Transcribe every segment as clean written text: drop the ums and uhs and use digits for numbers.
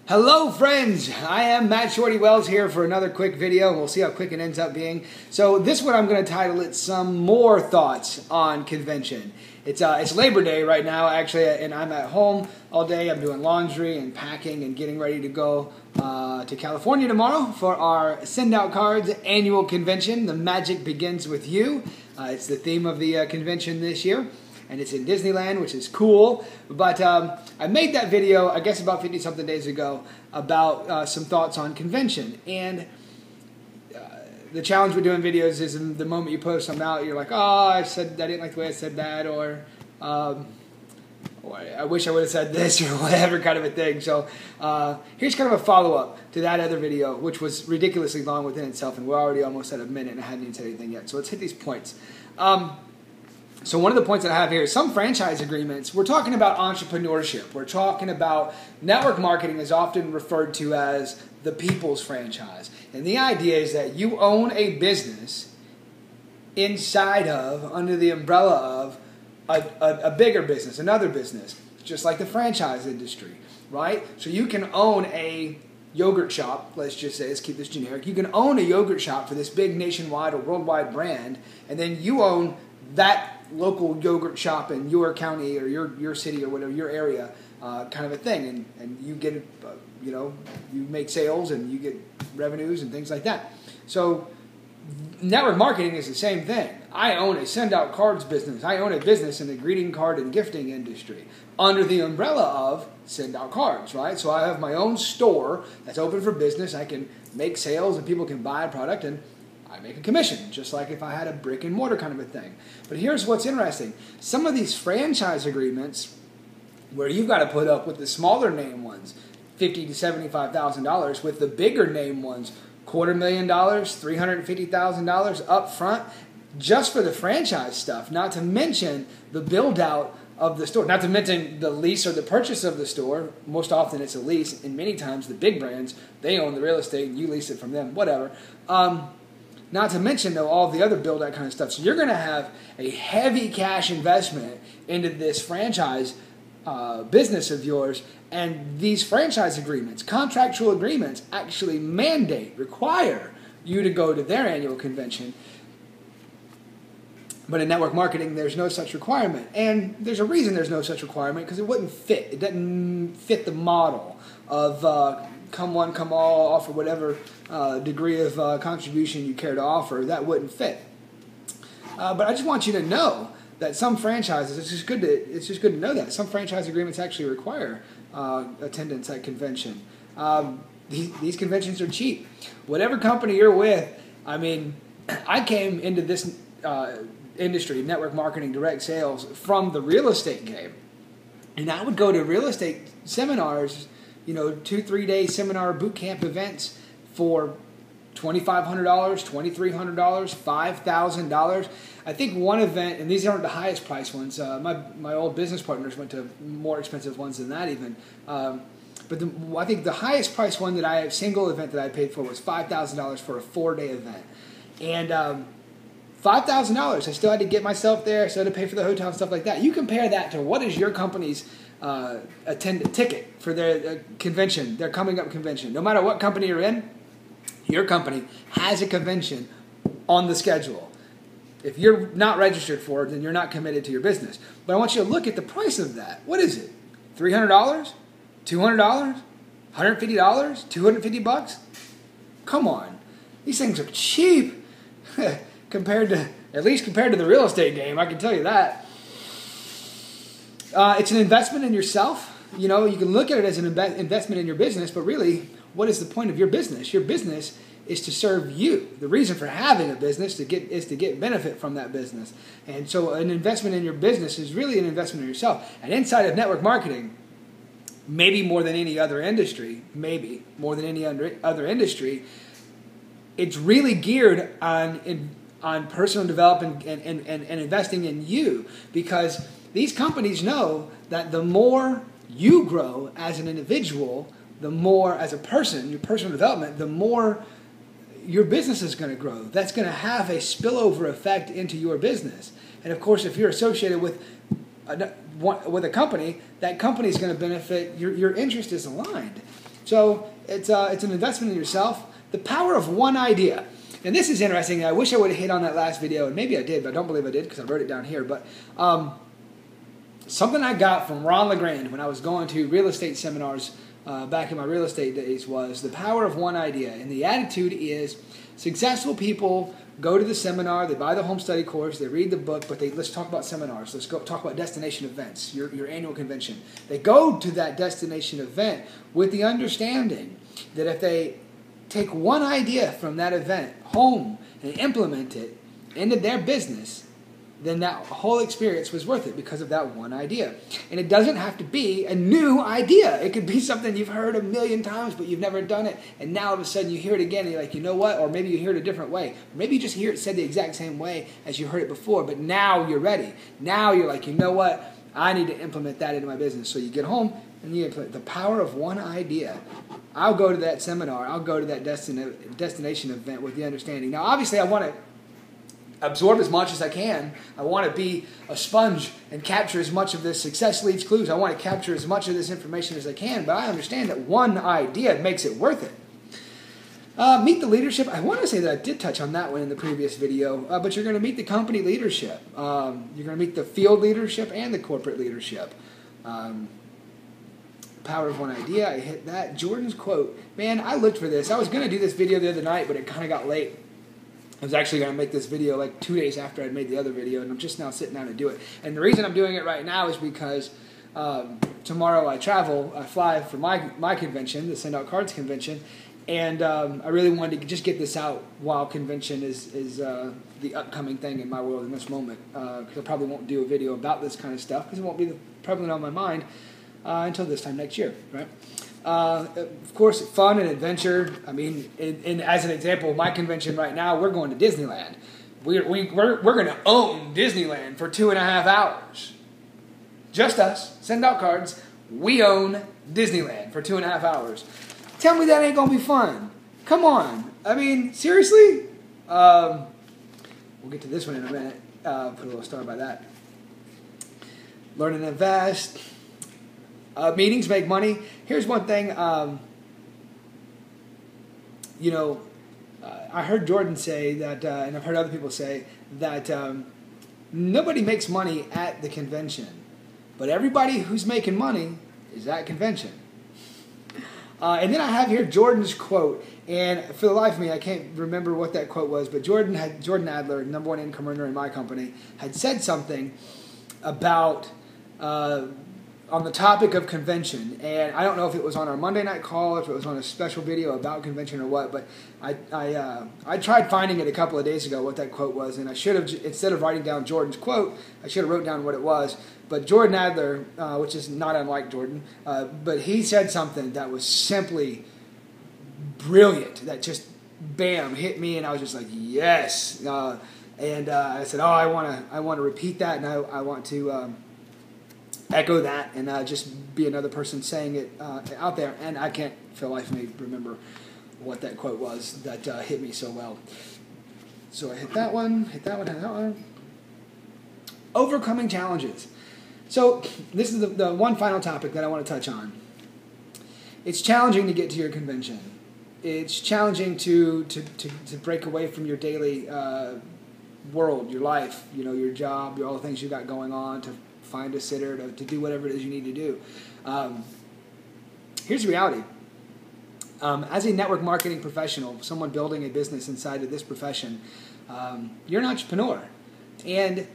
Hello friends, I am Matt Shorty Wells here for another quick video. We'll see how quick it ends up being. So this one I'm going to title it Some More Thoughts on Convention. It's Labor Day right now actually, and I'm at home all day. I'm doing laundry and packing and getting ready to go to California tomorrow for our Send Out Cards annual convention. The magic begins with you. It's the theme of the convention this year. And it's in Disneyland, which is cool. But I made that video, I guess about 50-something days ago, about some thoughts on convention. And the challenge with doing videos is the moment you post them out, you're like, oh, I didn't like the way I said that, or I wish I would have said this, or whatever kind of a thing. So here's kind of a follow-up to that other video, which was ridiculously long within itself, and we're already almost at a minute, and I hadn't even said anything yet. So let's hit these points. So one of the points that I have here is some franchise agreements. We're talking about entrepreneurship. We're talking about network marketing is often referred to as the people's franchise. And the idea is that you own a business inside of, under the umbrella of, a bigger business, another business, just like the franchise industry, right? So you can own a yogurt shop, let's just say, let's keep this generic. You can own a yogurt shop for this big nationwide or worldwide brand, and then you own that local yogurt shop in your county or your city or whatever, your area, kind of a thing, and you get, you make sales and you get revenues and things like that. So network marketing is the same thing. I own a send out cards business. I own a business in the greeting card and gifting industry under the umbrella of send out cards, right? So I have my own store that's open for business. I can make sales and people can buy a product and I make a commission, just like if I had a brick and mortar kind of a thing. But here's what's interesting. Some of these franchise agreements where you've got to put up with the smaller name ones, $50,000 to $75,000, with the bigger name ones, $250,000, $350,000 up front, just for the franchise stuff, not to mention the build out of the store, not to mention the lease or the purchase of the store. Most often it's a lease, and many times the big brands, they own the real estate and you lease it from them, whatever. Not to mention, though, all the other build-out kind of stuff. So you're going to have a heavy cash investment into this franchise business of yours, and these franchise agreements, contractual agreements, actually require you to go to their annual convention. But in network marketing, there's no such requirement. And there's a reason there's no such requirement, because it wouldn't fit. It doesn't fit the model of come one, come all, offer whatever degree of contribution you care to offer. That wouldn't fit. But I just want you to know that some franchises, it's just good to know that some franchise agreements actually require attendance at convention. These conventions are cheap. Whatever company you're with, I mean, I came into this industry, network marketing, direct sales, from the real estate game. And I would go to real estate seminars, 2-3 day seminar boot camp events for $2,500, $2,300, $5,000. I think one event, and these aren't the highest price ones. My old business partners went to more expensive ones than that even. But I think the highest price one single event that I paid for was $5,000 for a 4-day event. And $5,000. I still had to get myself there. I still had to pay for the hotel and stuff like that. You compare that to what is your company's ticket for their convention, their coming up convention. No matter what company you're in, your company has a convention on the schedule. If you're not registered for it, then you're not committed to your business. But I want you to look at the price of that. What is it? $300? $200? $150? $250? Come on. These things are cheap compared to the real estate game, I can tell you that. It's an investment in yourself. You can look at it as an investment in your business, but really, what is the point of your business? Your business is to serve you. The reason for having a business is to get benefit from that business. And so an investment in your business is really an investment in yourself. And inside of network marketing, maybe more than any other industry, it's really geared on personal development and investing in you, because these companies know that the more you grow as an individual, the more as a person, your personal development, the more your business is going to grow. That's going to have a spillover effect into your business. And of course, if you're associated with a company, that company is going to benefit. Your interest is aligned. So it's an investment in yourself. The power of one idea. And this is interesting. I wish I would have hit on that last video, and maybe I did, but I don't believe I did because I wrote it down here. But something I got from Ron LeGrand when I was going to real estate seminars back in my real estate days was the power of one idea. And the attitude is successful people go to the seminar, they buy the home study course, they read the book, but let's talk about seminars. Let's go talk about destination events, your annual convention. They go to that destination event with the understanding that if they take one idea from that event home and implement it into their business, then that whole experience was worth it because of that one idea. And it doesn't have to be a new idea. It could be something you've heard a million times, but you've never done it. And now all of a sudden you hear it again and you're like, you know what? Or maybe you hear it a different way. Or maybe you just hear it said the exact same way as you heard it before, but now you're ready. Now you're like, you know what? I need to implement that into my business. So you get home and you implement the power of one idea. I'll go to that seminar. I'll go to that destination event with the understanding. Now, obviously, I want to absorb as much as I can. I want to be a sponge and capture as much of this success leaves clues. I want to capture as much of this information as I can, but I understand that one idea makes it worth it. Meet the leadership. I want to say that I did touch on that one in the previous video, but you're going to meet the company leadership. You're going to meet the field leadership and the corporate leadership. Power of one idea. I hit that. Jordan's quote. Man, I looked for this. I was going to do this video the other night, but it kind of got late. I was actually going to make this video like 2 days after I'd made the other video, and I'm just now sitting down to do it. And the reason I'm doing it right now is because tomorrow I travel. I fly for my convention, the Send Out Cards convention, and I really wanted to just get this out while convention is the upcoming thing in my world in this moment. Because I probably won't do a video about this kind of stuff because it won't be prevalent on my mind until this time next year, right? Of course, fun and adventure. I mean, as an example, my convention right now, we're going to Disneyland. We're going to own Disneyland for 2.5 hours. Just us. Send Out Cards. We own Disneyland for 2.5 hours. Tell me that ain't going to be fun. Come on. I mean, seriously? We'll get to this one in a minute. Put a little star by that. Learn and invest. Meetings make money. Here's one thing, I heard Jordan say that, and I've heard other people say that nobody makes money at the convention, but everybody who's making money is at convention. And then I have here Jordan's quote, and for the life of me, I can't remember what that quote was, but Jordan Adler, #1 income earner in my company, had said something about on the topic of convention, and I don't know if it was on our Monday night call, if it was on a special video about convention or what, but I tried finding it a couple of days ago what that quote was, and I should have, instead of writing down Jordan's quote, I should have wrote down what it was. But Jordan Adler, which is not unlike Jordan, but he said something that was simply brilliant, that just bam hit me, and I was just like, yes. And I said, oh, I want to repeat that, and I want to echo that, and just be another person saying it out there. And I can't, for the life of me, remember what that quote was that hit me so well. So I hit that one, hit that one, hit that one. Overcoming challenges. So this is the one final topic that I want to touch on. It's challenging to get to your convention. It's challenging to break away from your daily world, your life, your job, all the things you got going on, to find a sitter, to do whatever it is you need to do. Here's the reality. As a network marketing professional, someone building a business inside of this profession, you're an entrepreneur. And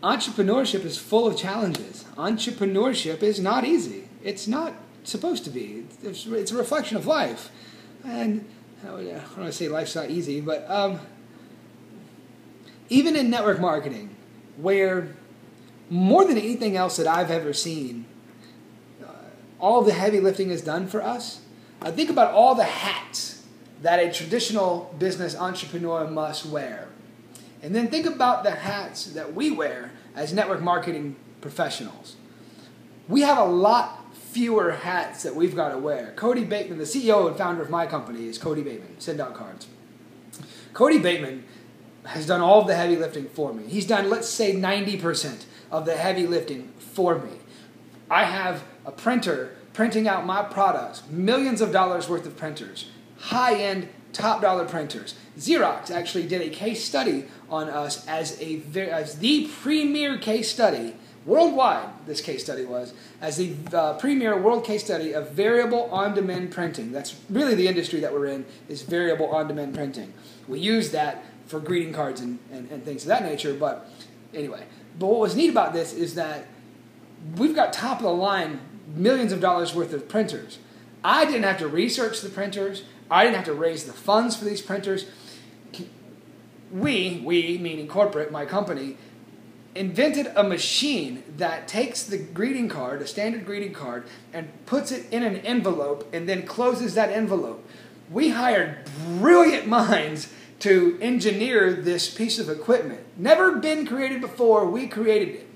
entrepreneurship is full of challenges. Entrepreneurship is not easy. It's not supposed to be. It's a reflection of life. And I don't want to say life's not easy, but even in network marketing, where more than anything else that I've ever seen, all the heavy lifting is done for us. Think about all the hats that a traditional business entrepreneur must wear. And then think about the hats that we wear as network marketing professionals. We have a lot fewer hats that we've got to wear. Cody Bateman, the CEO and founder of my company, is Cody Bateman, Send Out Cards. Cody Bateman has done all of the heavy lifting for me. He's done, let's say, 90% of the heavy lifting for me. I have a printer printing out my products, millions of dollars worth of printers, high-end, top-dollar printers. Xerox actually did a case study on us as the premier case study, worldwide, this case study was, as the premier world case study of variable on-demand printing. That's really the industry that we're in, is variable on-demand printing. We use that for greeting cards and things of that nature, but anyway. But what was neat about this is that we've got top-of-the-line millions of dollars worth of printers. I didn't have to research the printers. I didn't have to raise the funds for these printers. We meaning corporate, my company, invented a machine that takes the greeting card, a standard greeting card, and puts it in an envelope and then closes that envelope. We hired brilliant minds to engineer this piece of equipment. Never been created before, we created it.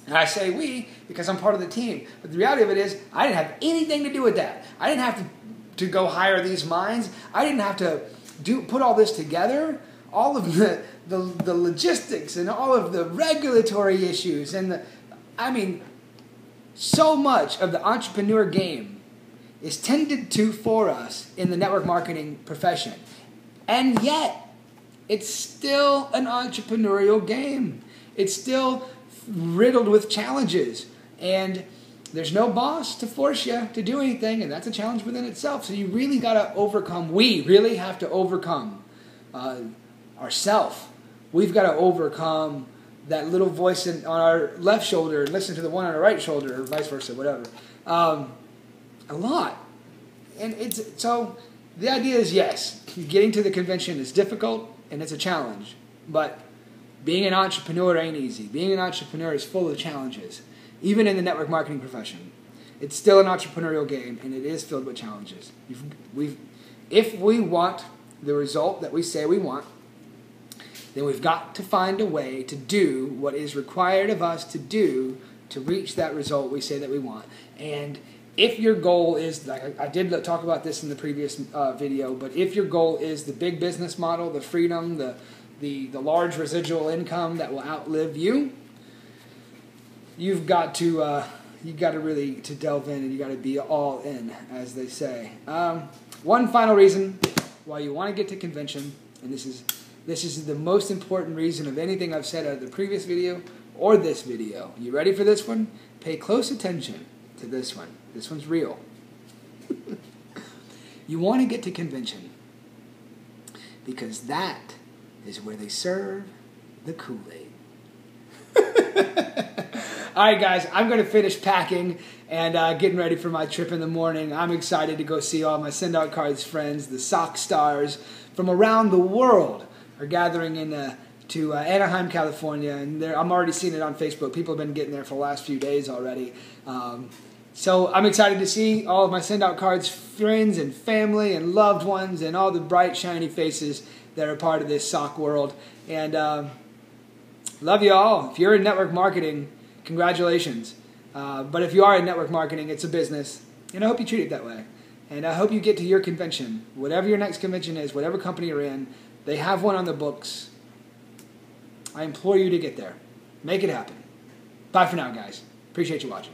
And I say we because I'm part of the team. But the reality of it is, I didn't have anything to do with that. I didn't have to go hire these minds. I didn't have to put all this together. All of the logistics and all of the regulatory issues and so much of the entrepreneur game is tended to for us in the network marketing profession. And yet, it's still an entrepreneurial game. It's still riddled with challenges. And there's no boss to force you to do anything, and that's a challenge within itself. So you really got to overcome, we really have to overcome ourself. We've got to overcome that little voice on our left shoulder and listen to the one on our right shoulder, or vice versa, whatever. A lot. And so the idea is, yes, getting to the convention is difficult and it's a challenge. But being an entrepreneur ain't easy. Being an entrepreneur is full of challenges. Even in the network marketing profession, it's still an entrepreneurial game, and it is filled with challenges. If we want the result that we say we want, then we've got to find a way to do what is required of us to do to reach that result we say that we want. And if your goal is, like I did talk about this in the previous video, but if your goal is the big business model, the freedom, the large residual income that will outlive you, you've got to really delve in, and you got to be all in, as they say. One final reason why you want to get to convention, and this is the most important reason of anything I've said out of the previous video or this video. You ready for this one? Pay close attention to this one. This one's real. You want to get to convention because that is where they serve the Kool-Aid. All right, guys, I'm going to finish packing and getting ready for my trip in the morning. I'm excited to go see all my Send Out Cards friends, the sock stars from around the world are gathering to Anaheim, California, and I'm already seeing it on Facebook. People have been getting there for the last few days already. So I'm excited to see all of my Send Out Cards friends and family and loved ones and all the bright, shiny faces that are part of this sock world. And love you all. If you're in network marketing, congratulations. But if you are in network marketing, it's a business, and I hope you treat it that way. And I hope you get to your convention, whatever your next convention is, whatever company you're in. They have one on the books. I implore you to get there. Make it happen. Bye for now, guys. Appreciate you watching.